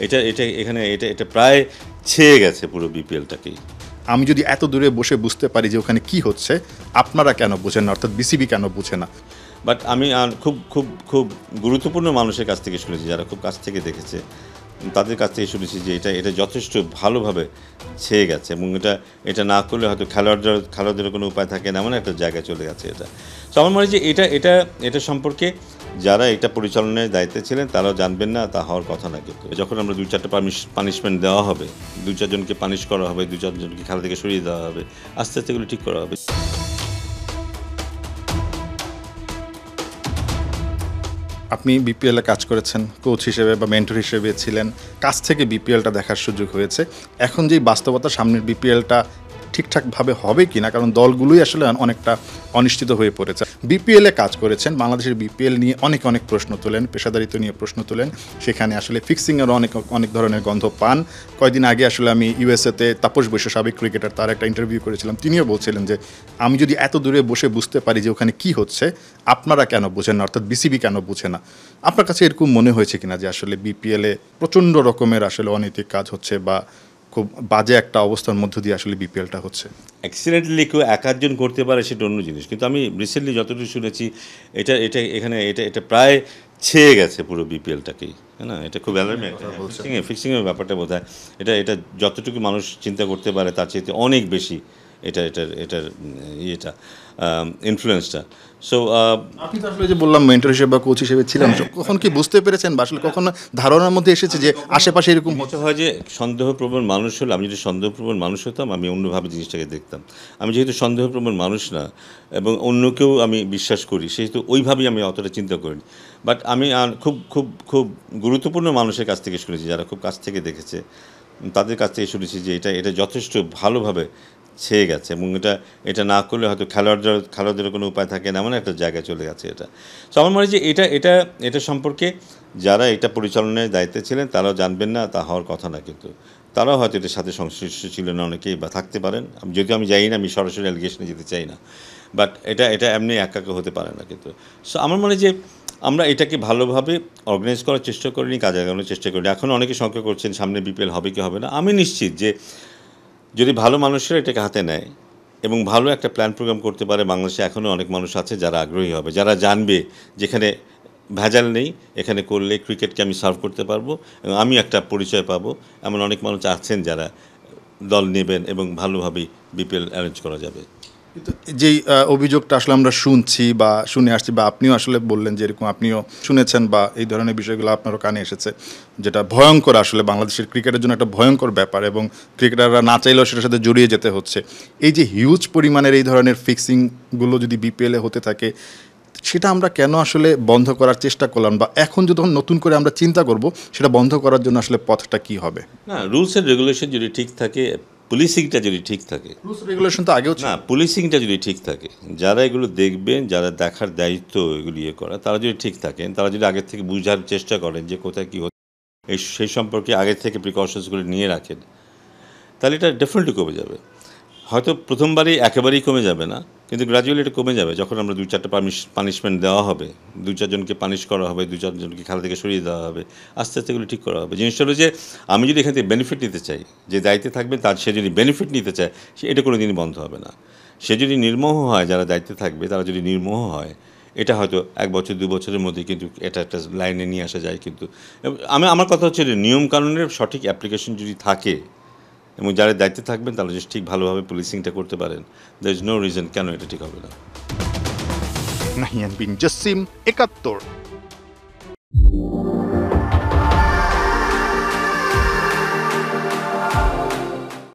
এটা এটা এখানে এটা এটা প্রায় ছেয়ে গেছে পুরো বিপিএলটাকেই। আমি যদি এত দূরে বসে বুঝতে পারি যে ওখানে কি হচ্ছে, আপনারা কেন বুঝেন না, অর্থাৎ বিসিবি কেন বুঝে না? বাট আমি খুব খুব খুব গুরুত্বপূর্ণ মানুষের কাছ থেকে শুনেছি, যারা খুব কাছ থেকে দেখেছে, তাদের কাছ থেকে শুনেছি যে এটা যথেষ্ট ভালোভাবে ছেয়ে গেছে এবং এটা না করলে হয়তো খেলোয়াড়দের কোনো উপায় থাকে না, এমন একটা জায়গায় চলে গেছে এটা। তো আমার মনে হয় যে এটা সম্পর্কে যারা এটা পরিচালনার দায়িত্বে ছিলেন তারাও জানবেন না, তা হওয়ার কথা না। কিন্তু যখন আমরা 2-4টা পানিশমেন্ট দেওয়া হবে, 2-4জনকে পানিশ করা হবে, 2-4জনকে খেলা থেকে সরিয়ে দেওয়া হবে, আস্তে আস্তে এগুলো ঠিক করা হবে। আপনি বিপিএলে কাজ করেছেন, কোচ হিসেবে বা মেন্টর হিসেবে ছিলেন, কাছ থেকে বিপিএলটা দেখার সুযোগ হয়েছে। এখন যেই বাস্তবতা, সামনের বিপিএলটা ঠিকঠাকভাবে হবে কি না, কারণ দলগুলোই আসলে অনেকটা অনিশ্চিত হয়ে পড়েছে। বিপিএলে কাজ করেছেন, বাংলাদেশের বিপিএল নিয়ে অনেক প্রশ্ন তোলেন, পেশাদারিত্ব নিয়ে প্রশ্ন তোলেন, সেখানে আসলে ফিক্সিংয়ের অনেক ধরনের গন্ধ পান। কয়েকদিন আগে আসলে আমি ইউএসএতে তাপস বৈশ্য, সাবেক ক্রিকেটার, তার একটা ইন্টারভিউ করেছিলাম। তিনিও বলছিলেন যে আমি যদি এত দূরে বসে বুঝতে পারি যে ওখানে কি হচ্ছে, আপনারা কেন বুঝেন না, অর্থাৎ বিসিবি কেন বুঝে না? আপনার কাছে এরকম মনে হয়েছে কিনা যে আসলে বিপিএলে প্রচণ্ড রকমের আসলে অনৈতিক কাজ হচ্ছে বা খুব বাজে একটা অবস্থার মধ্য দিয়ে আসলে বিপিএলটা হচ্ছে? অ্যাক্সিডেন্টালি কেউ এক-আধজন করতে পারে, সেটা অন্য জিনিস, কিন্তু আমি রিসেন্টলি যতটুকু শুনেছি এটা প্রায় ছেয়ে গেছে পুরো বিপিএলটাকেই, হ্যাঁ না? এটা খুব অ্যালার্মিং একটা ফিক্সিংয়ের ব্যাপারটা বোধ হয় এটা যতটুকু মানুষ চিন্তা করতে পারে তার চাইতে অনেক বেশি এটার ইয়েটা, ইনফ্লুয়েন্সটা। সো আপনি তো আসলে যে বললাম মেন্টর হিসেবে বা কোচ হিসেবে ছিলেন, কখন কি বুঝতে পেরেছেন বা আসলে কখনো ধারণার মধ্যে এসেছে যে আশেপাশে এরকম হতে হয় যে সন্দেহপ্রবণ মানুষ হলে, আমি যদি সন্দেহপ্রবণ মানুষ হতাম আমি অন্যভাবে জিনিসটাকে দেখতাম। আমি যেহেতু সন্দেহপ্রবণ মানুষ না এবং অন্যকেও আমি বিশ্বাস করি, সেহেতু ওইভাবেই আমি অতটা চিন্তা করিনি। বাট আমি খুব খুব খুব গুরুত্বপূর্ণ মানুষের কাছ থেকে শুনেছি, যারা খুব কাছ থেকে দেখেছে, তাদের কাছ থেকে শুনেছি যে এটা যথেষ্ট ভালোভাবে ছেয়ে গেছে এবং এটা না করলে হয়তো খেলোয়াড়দের কোনো উপায় থাকে না, এমন একটা জায়গায় চলে গেছে এটা। সো আমার মনে হয় যে এটা সম্পর্কে যারা এটা পরিচালনার দায়িত্বে ছিলেন তারাও জানবেন না, তা হওয়ার কথা না। কিন্তু তারাও হয়তো এটার সাথে সংশ্লিষ্ট ছিলেন অনেকেই, বা থাকতে পারেন। যদিও আমি জানি না, আমি সরাসরি অ্যালিগেশনে যেতে চাই না, বাট এটা এমনি একা হতে পারে না। কিন্তু সো আমার মনে হয় যে আমরা এটাকে ভালোভাবে অর্গানাইজ করার চেষ্টা করিনি, কাজে লাগানোর চেষ্টা করিনি। এখন অনেকে শঙ্কা করছেন সামনে বিপিএল হবে কি হবে না। আমি নিশ্চিত যে যদি ভালো মানুষেরা এটাকে হাতে নেয় এবং ভালো একটা প্ল্যান প্রোগ্রাম করতে পারে, বাংলাদেশে এখনও অনেক মানুষ আছে যারা আগ্রহী হবে, যারা জানবে যেখানে ভেজাল নেই, এখানে করলে ক্রিকেটকে আমি সার্ভ করতে পারবো এবং আমি একটা পরিচয় পাবো। এমন অনেক মানুষ আছেন যারা দল নেবেন এবং ভালোভাবেই বিপিএল অ্যারেঞ্জ করা যাবে। কিন্তু যেই অভিযোগটা আসলে আমরা শুনছি বা শুনে আসছি, বা আপনিও আসলে বললেন যে এরকম আপনিও শুনেছেন বা এই ধরনের বিষয়গুলো আপনারও কানে এসেছে, যেটা ভয়ঙ্কর, আসলে বাংলাদেশের ক্রিকেটের জন্য একটা ভয়ঙ্কর ব্যাপার এবং ক্রিকেটাররা না চাইলেও সেটার সাথে জড়িয়ে যেতে হচ্ছে। এই যে হিউজ পরিমাণের এই ধরনের ফিক্সিংগুলো যদি বিপিএলে হতে থাকে, সেটা আমরা কেন আসলে বন্ধ করার চেষ্টা করলাম, বা এখন যদি নতুন করে আমরা চিন্তা করব সেটা বন্ধ করার জন্য আসলে পথটা কি হবে? না, রুলস অ্যান্ড রেগুলেশন যদি ঠিক থাকে, পুলিশিংটা যদি ঠিক থাকে, রুলস রেগুলেশন তো আগেও না, পুলিশিংটা যদি ঠিক থাকে, যারা এগুলো দেখবেন, যারা দেখার দায়িত্ব এগুলো ইয়ে করা, তারা যদি ঠিক থাকেন, তারা যদি আগের থেকে বুঝার চেষ্টা করেন যে কোথায় কী হচ্ছে, সেই সম্পর্কে আগের থেকে প্রিকশনসগুলো নিয়ে রাখেন, তাহলে এটা ডেফিনেটলি কমে যাবে। হয়তো প্রথমবারই একেবারেই কমে যাবে না, কিন্তু গ্র্যাজুয়ালি এটা কমে যাবে। যখন আমরা 2-4টা পানিশমেন্ট দেওয়া হবে, 2-4জনকে পানিশ করা হবে, 2-4জনকে খেলা থেকে সরিয়ে দেওয়া হবে, আস্তে আস্তে এগুলো ঠিক করা হবে। জিনিসটা হলো যে আমি যদি এখান থেকে বেনিফিট নিতে চাই, যে দায়িত্বে থাকবে তার, সে যদি বেনিফিট নিতে চায়, এটা কোনো দিনই বন্ধ হবে না। সে যদি নির্মোহ হয়, যারা দায়িত্বে থাকবে তারা যদি নির্মোহ হয়, এটা হয়তো 1 বছর 2 বছরের মধ্যে কিন্তু এটা একটা লাইনে নিয়ে আসা যায়। কিন্তু আমার কথা হচ্ছে যে নিয়মকানুনের সঠিক অ্যাপ্লিকেশন যদি থাকে এবং যারা দায়িত্বে থাকবেন তারা যদি ঠিক ভালোভাবে পুলিশিংটা করতে পারেন, দ্যার ইজ নো রিজন কেন এটা ঠিক হবে না। নাহিয়ান বিন জসিম, ৭১।